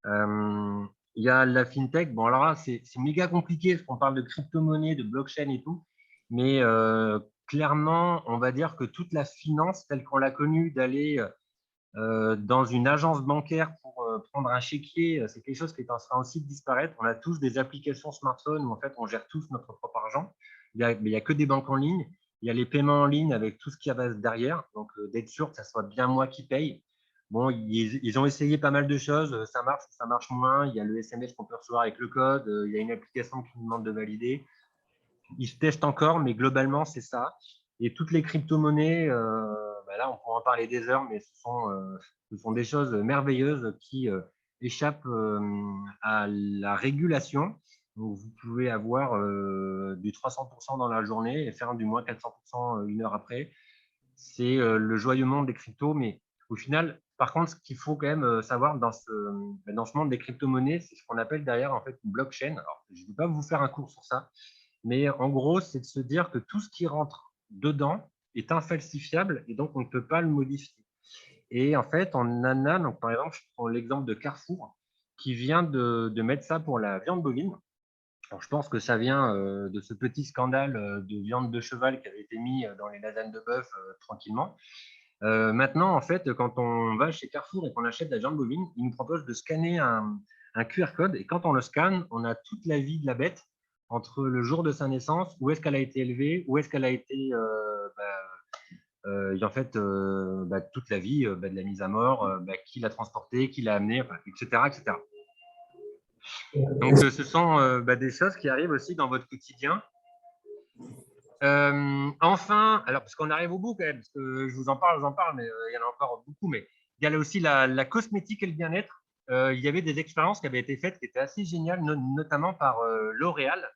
Il y a la fintech. Bon, alors là, c'est méga compliqué parce qu'on parle de crypto-monnaie, de blockchain et tout. Mais clairement, on va dire que toute la finance telle qu'on l'a connue, d'aller dans une agence bancaire pour prendre un chéquier, c'est quelque chose qui est en train aussi de disparaître. On a tous des applications smartphone où en fait, on gère tous notre propre argent. Mais il n'y a que des banques en ligne. Il y a les paiements en ligne avec tout ce qui va derrière. Donc, d'être sûr que ça soit bien moi qui paye. Bon, ils ont essayé pas mal de choses, ça marche moins. Il y a le SMS qu'on peut recevoir avec le code, il y a une application qui nous demande de valider. Ils se testent encore, mais globalement, c'est ça. Et toutes les crypto-monnaies, là, on pourra en parler des heures, mais ce sont des choses merveilleuses qui échappent à la régulation. Donc, vous pouvez avoir du 300% dans la journée et faire du moins 400% une heure après. C'est le joyeux monde des cryptos, mais au final, par contre, ce qu'il faut quand même savoir dans ce monde des crypto-monnaies, c'est ce qu'on appelle derrière en fait une blockchain. Alors, je ne vais pas vous faire un cours sur ça, mais en gros, c'est de se dire que tout ce qui rentre dedans est infalsifiable et donc on ne peut pas le modifier. Et en fait, on en a, donc par exemple, je prends l'exemple de Carrefour qui vient de mettre ça pour la viande bovine. Alors, je pense que ça vient de ce petit scandale de viande de cheval qui avait été mis dans les lasagnes de bœuf tranquillement. Maintenant, en fait, quand on va chez Carrefour et qu'on achète de la viande bovine, ils nous proposent de scanner un QR code. Et quand on le scanne, on a toute la vie de la bête entre le jour de sa naissance, où est-ce qu'elle a été élevée, où est-ce qu'elle a été, en fait, toute la vie de la mise à mort, qui l'a transportée, qui l'a amenée, etc., etc. Donc, ce sont des choses qui arrivent aussi dans votre quotidien. Enfin, alors parce qu'on arrive au bout quand même, parce que je vous en parle, mais il y en a encore beaucoup, mais il y a là aussi la cosmétique et le bien-être. Il y avait des expériences qui avaient été faites qui étaient assez géniales, notamment par L'Oréal,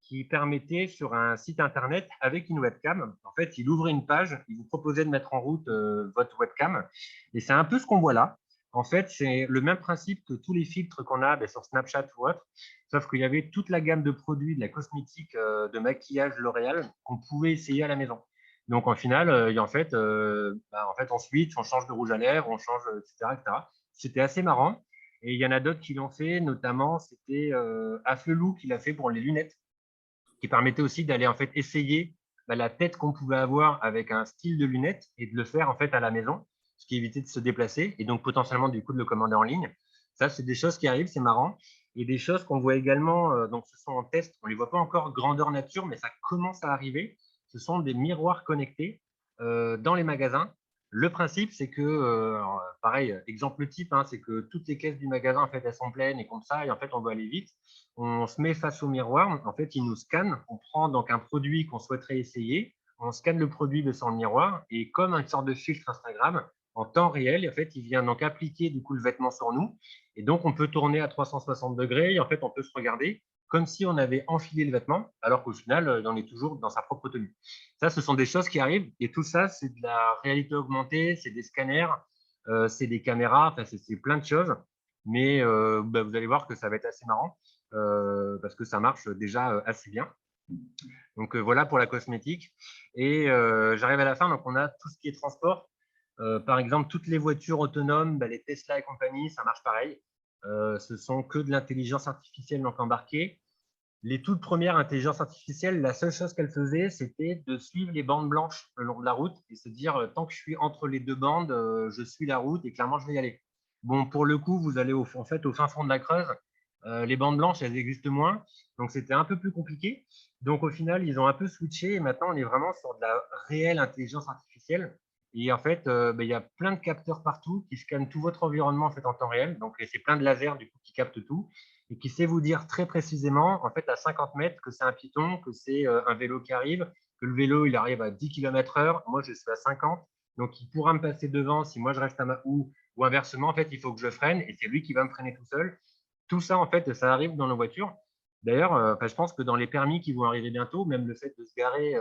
qui permettait sur un site internet avec une webcam, en fait, il ouvrait une page, il vous proposait de mettre en route votre webcam. Et c'est un peu ce qu'on voit là. En fait, c'est le même principe que tous les filtres qu'on a sur Snapchat ou autre, sauf qu'il y avait toute la gamme de produits, de la cosmétique, de maquillage L'Oréal qu'on pouvait essayer à la maison. Donc, en final, en fait, on switch, on change de rouge à lèvres, on change, etc. etc. C'était assez marrant. Et il y en a d'autres qui l'ont fait, notamment, c'était Afflelou qui l'a fait pour les lunettes, qui permettait aussi d'aller en fait essayer la tête qu'on pouvait avoir avec un style de lunettes et de le faire en fait à la maison, ce qui évitait de se déplacer et donc potentiellement du coup de le commander en ligne. Ça, c'est des choses qui arrivent, c'est marrant. Et des choses qu'on voit également, donc ce sont en test, on ne les voit pas encore grandeur nature, mais ça commence à arriver. Ce sont des miroirs connectés dans les magasins. Le principe, c'est que, pareil, exemple type, c'est que toutes les caisses du magasin, en fait, elles sont pleines et comme ça, et en fait, on doit aller vite. On se met face au miroir, en fait, il nous scanne. On prend donc un produit qu'on souhaiterait essayer, on scanne le produit de son miroir et comme une sorte de filtre Instagram, en temps réel, en fait, il vient donc appliquer du coup le vêtement sur nous et donc on peut tourner à 360 degrés et en fait, on peut se regarder comme si on avait enfilé le vêtement, alors qu'au final, on est toujours dans sa propre tenue. Ça, ce sont des choses qui arrivent et tout ça, c'est de la réalité augmentée, c'est des scanners, c'est des caméras, enfin, c'est plein de choses. Mais vous allez voir que ça va être assez marrant parce que ça marche déjà assez bien. Donc voilà pour la cosmétique. Et j'arrive à la fin, donc on a tout ce qui est transport. Par exemple, toutes les voitures autonomes, les Tesla et compagnie, ça marche pareil. Ce sont que de l'intelligence artificielle donc embarquée. Les toutes premières intelligences artificielles, la seule chose qu'elles faisaient, c'était de suivre les bandes blanches le long de la route et se dire tant que je suis entre les deux bandes, je suis la route et clairement je vais y aller. Bon, pour le coup, vous allez au fin fond de la Creuse, les bandes blanches, elles existent moins, donc c'était un peu plus compliqué. Donc au final, ils ont un peu switché et maintenant on est vraiment sur de la réelle intelligence artificielle. Et en fait, il y a plein de capteurs partout qui scannent tout votre environnement en fait en temps réel. Donc c'est plein de lasers du coup qui captent tout et qui sait vous dire très précisément, en fait, à 50 mètres, que c'est un piéton, que c'est un vélo qui arrive, que le vélo, il arrive à 10 km/h. Moi, je suis à 50. Donc, il pourra me passer devant si moi, je reste à ma houe ou inversement, en fait, il faut que je freine et c'est lui qui va me freiner tout seul. Tout ça, en fait, ça arrive dans nos voitures. D'ailleurs, je pense que dans les permis qui vont arriver bientôt, même le fait de se garer,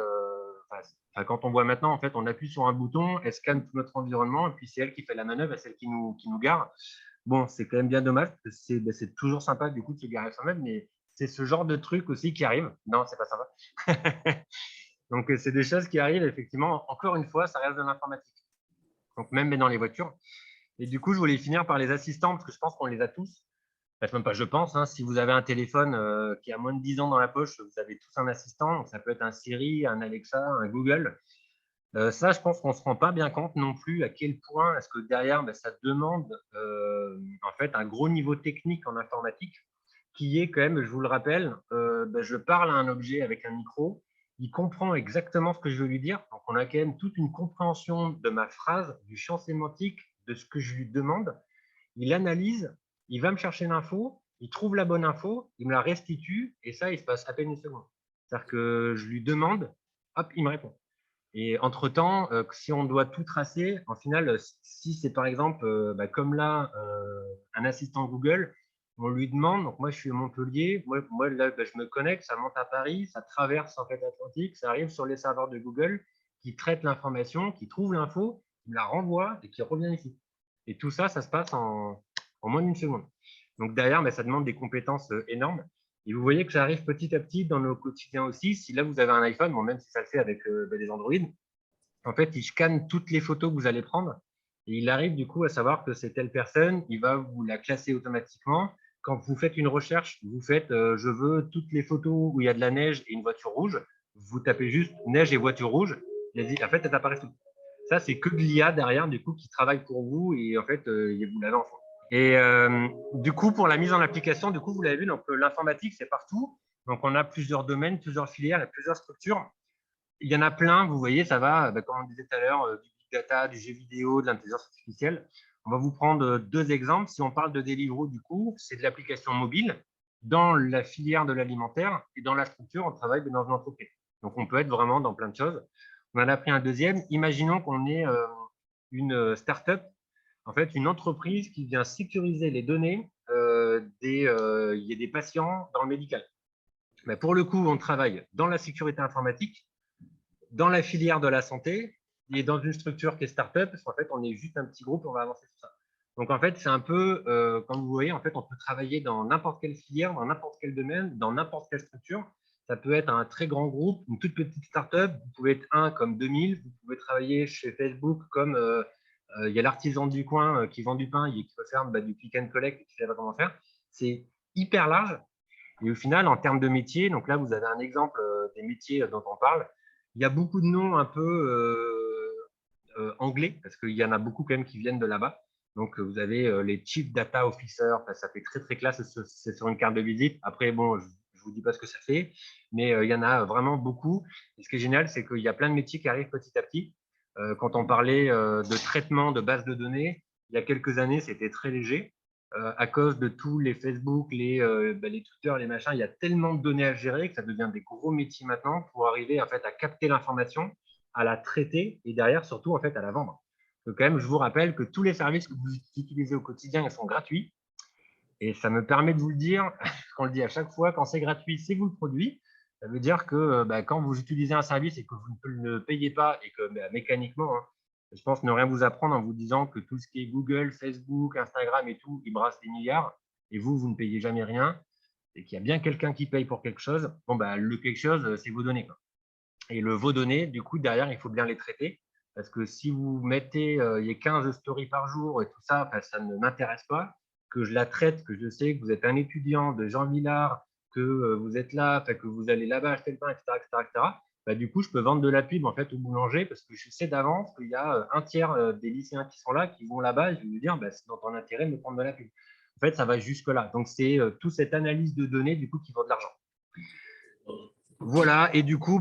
quand on voit maintenant, en fait, on appuie sur un bouton, elle scanne tout notre environnement et puis c'est elle qui fait la manœuvre, c'est elle qui nous gare. Bon, c'est quand même bien dommage, parce que c'est toujours sympa du coup de se garer soi-même, mais c'est ce genre de truc aussi qui arrive. Non, c'est pas sympa. Donc, c'est des choses qui arrivent, effectivement. Encore une fois, ça reste de l'informatique. Donc, même dans les voitures. Et du coup, je voulais finir par les assistants, parce que je pense qu'on les a tous. Enfin, même pas, je pense. Si vous avez un téléphone qui a moins de 10 ans dans la poche, vous avez tous un assistant. Donc, ça peut être un Siri, un Alexa, un Google. Ça, je pense qu'on ne se rend pas bien compte non plus à quel point est-ce que derrière, ça demande en fait un gros niveau technique en informatique qui est quand même, je vous le rappelle, je parle à un objet avec un micro, il comprend exactement ce que je veux lui dire. Donc, on a quand même toute une compréhension de ma phrase, du champ sémantique, de ce que je lui demande. Il analyse, il va me chercher l'info, il trouve la bonne info, il me la restitue et ça, il se passe à peine une seconde. C'est-à-dire que je lui demande, hop, il me répond. Et entre-temps, si on doit tout tracer, en final, si c'est par exemple, comme là, un assistant Google, on lui demande, donc moi je suis à Montpellier, moi là, je me connecte, ça monte à Paris, ça traverse en fait l'Atlantique, ça arrive sur les serveurs de Google qui traitent l'information, qui trouvent l'info, qui me la renvoie et qui revient ici. Et tout ça, ça se passe en moins d'une seconde. Donc derrière, ça demande des compétences énormes. Et vous voyez que ça arrive petit à petit dans nos quotidiens aussi. Si là, vous avez un iPhone, bon, même si ça le fait avec des Android, en fait, il scanne toutes les photos que vous allez prendre et il arrive du coup à savoir que c'est telle personne. Il va vous la classer automatiquement. Quand vous faites une recherche, vous faites je veux toutes les photos où il y a de la neige et une voiture rouge. Vous tapez juste neige et voiture rouge. En fait, elles apparaissent toutes. Ça, c'est que de l'IA derrière, du coup, qui travaille pour vous et en fait, vous l'avez en fond. Et du coup, pour la mise en application, du coup, vous l'avez vu, donc l'informatique, c'est partout. Donc, on a plusieurs domaines, plusieurs filières, il y a plusieurs structures. Il y en a plein, vous voyez, ça va, comme on disait tout à l'heure, du big data, du jeu vidéo, de l'intelligence artificielle. On va vous prendre deux exemples. Si on parle de Deliveroo, du coup, c'est de l'application mobile dans la filière de l'alimentaire et dans la structure, on travaille dans une entreprise. Donc, on peut être vraiment dans plein de choses. On en a pris un deuxième. Imaginons qu'on ait une start-up, en fait, une entreprise qui vient sécuriser les données il y a des patients dans le médical. Ben, pour le coup, on travaille dans la sécurité informatique, dans la filière de la santé et dans une structure qui est start-up, parce qu'en fait, on est juste un petit groupe et on va avancer tout ça. Donc, en fait, c'est un peu, comme vous voyez, en fait, on peut travailler dans n'importe quelle filière, dans n'importe quel domaine, dans n'importe quelle structure. Ça peut être un très grand groupe, une toute petite start-up. Vous pouvez être un comme 2000. Vous pouvez travailler chez Facebook comme il y a l'artisan du coin qui vend du pain et qui peut faire du click and collect et qui ne sait pas comment faire. C'est hyper large. Et au final, en termes de métiers, donc là, vous avez un exemple des métiers dont on parle. Il y a beaucoup de noms un peu anglais, parce qu'il y en a beaucoup quand même qui viennent de là-bas. Donc, vous avez les Chief Data Officer, ça fait très, très classe, c'est sur une carte de visite. Après, bon, je ne vous dis pas ce que ça fait, mais il y en a vraiment beaucoup. Et ce qui est génial, c'est qu'il y a plein de métiers qui arrivent petit à petit. Quand on parlait de traitement de bases de données, il y a quelques années, c'était très léger. À cause de tous les Facebook, les Twitter, les machins, il y a tellement de données à gérer que ça devient des gros métiers maintenant pour arriver en fait à capter l'information, à la traiter et derrière surtout en fait à la vendre. Donc, quand même, je vous rappelle que tous les services que vous utilisez au quotidien, ils sont gratuits. Et ça me permet de vous le dire, qu'on le dit à chaque fois, quand c'est gratuit, c'est vous le produit. Ça veut dire que quand vous utilisez un service et que vous ne le payez pas et que mécaniquement, hein, je pense ne rien vous apprendre en vous disant que tout ce qui est Google, Facebook, Instagram et tout, ils brassent des milliards et vous ne payez jamais rien et qu'il y a bien quelqu'un qui paye pour quelque chose. Bon, le quelque chose, c'est vos données, quoi. Et vos données, du coup, derrière, il faut bien les traiter. Parce que si vous mettez il y a 15 stories par jour et tout ça, ça ne m'intéresse pas. Que je la traite, que je sais que vous êtes un étudiant de Jean Villard, que vous êtes là, que vous allez là-bas acheter le pain, etc., etc., etc. Du coup, je peux vendre de la pub en fait au boulanger parce que je sais d'avance qu'il y a un tiers des lycéens qui sont là, qui vont là-bas et je vais lui dire, c'est dans ton intérêt de me prendre de la pub. En fait, ça va jusque-là. Donc, c'est toute cette analyse de données du coup qui vaut de l'argent. Voilà, et du coup,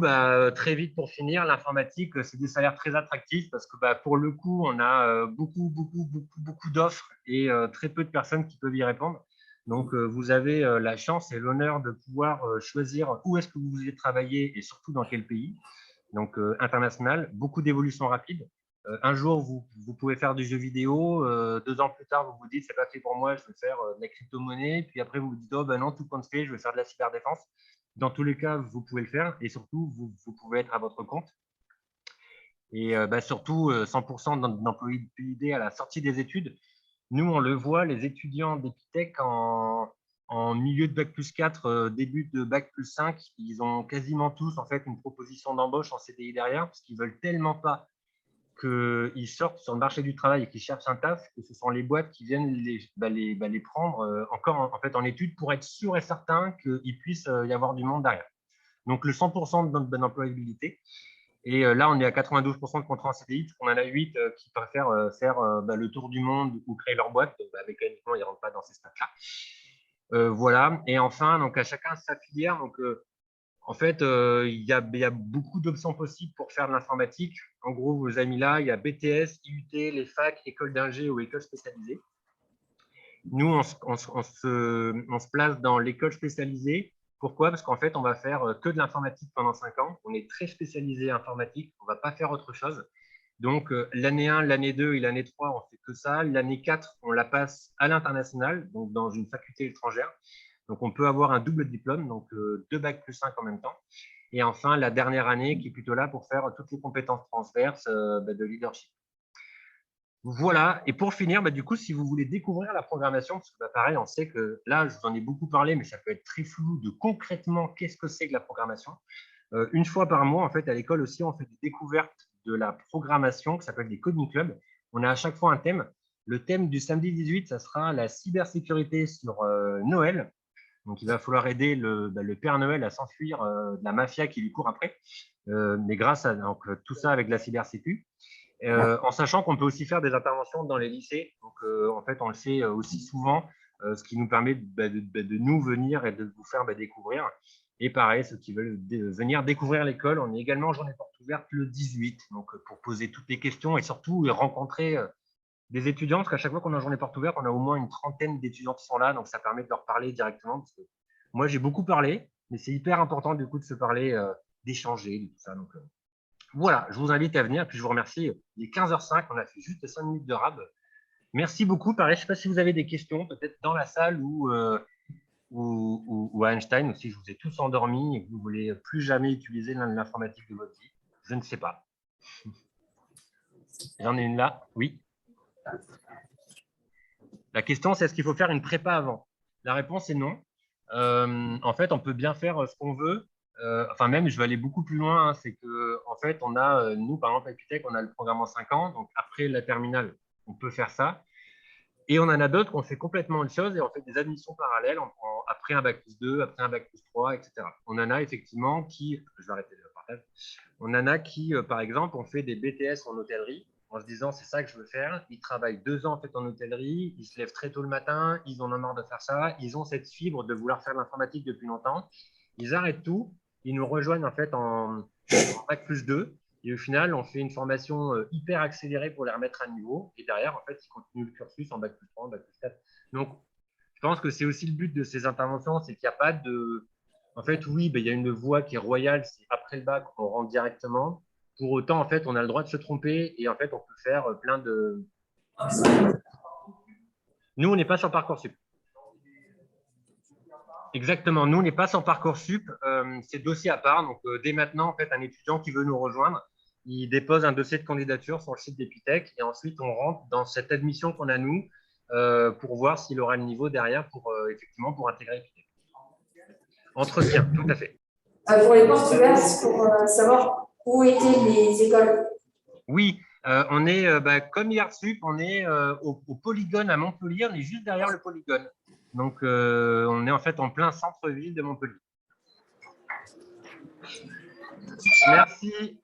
très vite pour finir, l'informatique, c'est des salaires très attractifs parce que pour le coup, on a beaucoup d'offres et très peu de personnes qui peuvent y répondre. Donc, vous avez la chance et l'honneur de pouvoir choisir où est-ce que vous voulez travailler et surtout dans quel pays. Donc, international, beaucoup d'évolutions rapides. Un jour, vous pouvez faire du jeu vidéo. 2 ans plus tard, vous vous dites, c'est pas fait pour moi, je veux faire de la crypto-monnaie. Puis après, vous vous dites, oh non, tout compte fait, je veux faire de la cyberdéfense. Dans tous les cas, vous pouvez le faire et surtout, vous pouvez être à votre compte. Et surtout, 100% d'employabilité à la sortie des études. Nous, on le voit, les étudiants d'Epitech en milieu de Bac+4, début de Bac+5, ils ont quasiment tous en fait une proposition d'embauche en CDI derrière parce qu'ils ne veulent tellement pas qu'ils sortent sur le marché du travail et qu'ils cherchent un taf, que ce sont les boîtes qui viennent les prendre encore en études pour être sûr et certain qu'il puisse y avoir du monde derrière. Donc, le 100% d'employabilité. Et là, on est à 92% de contrats en CDI, parce qu'on en a 8 qui préfèrent faire le tour du monde ou créer leur boîte. Mécaniquement, ils ne rentrent pas dans ces stats-là. Voilà. Et enfin, donc, à chacun sa filière. Donc, en fait, il y a beaucoup d'options possibles pour faire de l'informatique. En gros, vous avez mis là, il y a BTS, IUT, les facs, écoles d'ingé ou écoles spécialisées. Nous, on se place dans l'école spécialisée. Pourquoi? Parce qu'en fait, on va faire que de l'informatique pendant 5 ans. On est très spécialisé informatique. On ne va pas faire autre chose. Donc, l'année 1, l'année 2 et l'année 3, on fait que ça. L'année 4, on la passe à l'international, donc dans une faculté étrangère. Donc, on peut avoir un double diplôme, donc 2 Bac+5 en même temps. Et enfin, la dernière année qui est plutôt là pour faire toutes les compétences transverses de leadership. Voilà. Et pour finir, du coup, si vous voulez découvrir la programmation, parce que pareil, on sait que là, je vous en ai beaucoup parlé, mais ça peut être très flou de concrètement qu'est-ce que c'est que la programmation. Une fois par mois, en fait, à l'école aussi, on fait des découvertes de la programmation qui s'appelle des coding clubs. On a à chaque fois un thème. Le thème du samedi 18, ça sera la cybersécurité sur Noël. Donc, il va falloir aider le Père Noël à s'enfuir de la mafia qui lui court après. Mais grâce à tout ça avec la cybersécu. En sachant qu'on peut aussi faire des interventions dans les lycées. Donc, en fait, on le fait aussi souvent, ce qui nous permet de nous venir et de vous faire découvrir. Et pareil, ceux qui veulent venir découvrir l'école, on est également en journée porte ouverte le 18, donc pour poser toutes les questions et surtout rencontrer des étudiants, parce qu'à chaque fois qu'on a une journée porte ouverte, on a au moins une trentaine d'étudiants qui sont là, donc ça permet de leur parler directement. Parce que moi, j'ai beaucoup parlé, mais c'est hyper important du coup de se parler, d'échanger, de tout ça. Donc, voilà, je vous invite à venir, puis je vous remercie. Il est 15h05, on a fait juste 5 minutes de rab. Merci beaucoup. Pareil, je ne sais pas si vous avez des questions, peut-être dans la salle ou ou à Einstein, ou si je vous ai tous endormis et que vous ne voulez plus jamais utiliser l'informatique de votre vie. Je ne sais pas. J'en ai une là. Oui. La question, c'est est-ce qu'il faut faire une prépa avant? La réponse est non. En fait, on peut bien faire ce qu'on veut. Enfin, même, je vais aller beaucoup plus loin. Hein, c'est que, en fait, on a, nous, par exemple, à Epitech, on a le programme en 5 ans. Donc, après la terminale, on peut faire ça. Et on en a d'autres qu'on fait complètement autre chose et on fait des admissions parallèles après un bac plus 2, après un bac plus 3, etc. On en a effectivement qui, je vais arrêter le partage, on en a qui, par exemple, ont fait des BTS en hôtellerie en se disant c'est ça que je veux faire. Ils travaillent 2 ans en fait en hôtellerie, ils se lèvent très tôt le matin, ils en ont marre de faire ça, ils ont cette fibre de vouloir faire l'informatique depuis longtemps. Ils arrêtent tout, ils nous rejoignent en fait en bac plus 2. Et au final, on fait une formation hyper accélérée pour les remettre à niveau. Et derrière, en fait, ils continuent le cursus en bac plus 3, en bac plus 4. Donc, je pense que c'est aussi le but de ces interventions, c'est qu'il n'y a pas de… En fait, oui, ben, il y a une voie qui est royale, c'est après le bac, on rentre directement. Pour autant, en fait, on a le droit de se tromper et en fait, on peut faire plein de… Nous, on n'est pas sur Parcoursup. Exactement. Nous, on n'est pas sur Parcoursup. C'est dossier à part. Donc, dès maintenant, en fait, un étudiant qui veut nous rejoindre, il dépose un dossier de candidature sur le site d'Epitech et ensuite, on rentre dans cette admission qu'on a, nous, pour voir s'il aura le niveau derrière pour, effectivement, pour intégrer Epitech. Entretien, tout à fait. Pour les portes ouvertes, pour savoir où étaient les écoles. Oui, on est, comme IRSUP, on est au Polygone à Montpellier. On est juste derrière le Polygone. Donc, on est en fait en plein centre-ville de Montpellier. Merci.